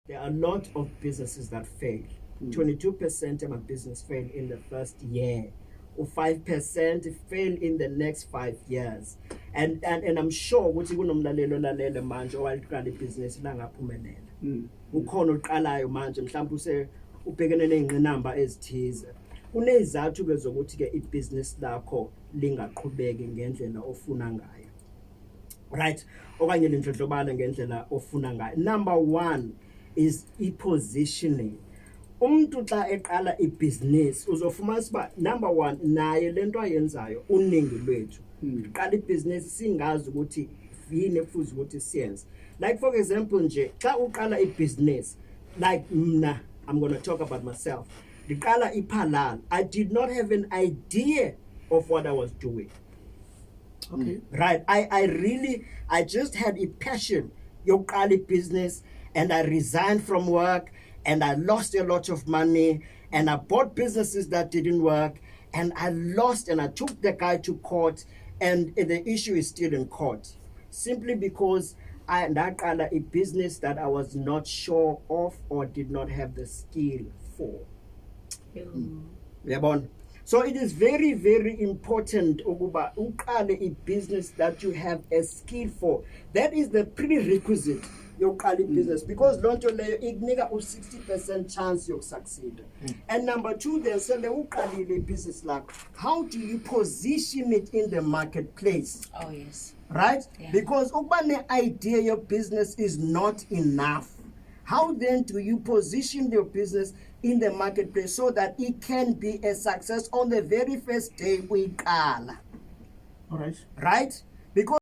There are a lot of businesses that fail. 22% of my business fail in the first year, or 5% fail in the next 5 years. And I'm sure ukuthi kunomlalelo lalela manje owaliqala ibhizinisi langaphumelela. Ukhona oqalayo manje mhlawumbe ubhekene nezingqinamba ezithize. Kunezathu ke zokuthi ke ibhizinisi lakho lingaqhubeki ngendlela ofuna ngayo. Right? Okanye lindlondlobala ngendlela ofuna ngayo. Number 1 is positioning. Umuntu xa eqala ibhizinisi uzofumana siba number 1 naye lento ayenzayo uningi lwethu. Qala ibhizinisi singazi ukuthi yini efuze ukuthi siyenze. Like for example nje xa uqala ibhizinisi, like mna, I'm going to talk about myself. Ndiqala iPhalal, I did not have an idea of what I was doing. Okay. Right. I just had a passion. Yoqala business, and I resigned from work, and I lost a lot of money, and I bought businesses that didn't work, and I lost, and I took the guy to court, and the issue is still in court, simply because I qala a business that I was not sure of or did not have the skill for. Yabona? So it is very, very important ukuba uqale a business that you have a skill for. That is the prerequisite yokuqala business, because lonto leyo ikunika u60% chance you succeed. And number 2, then sele uqalile business lakho, how do you position it in the marketplace? Oh yes. Right? Yeah. Because ukuba ne idea your business is not enough. How then do you position your business in the marketplace so that it can be a success on the very first day we call? All right. Right? Because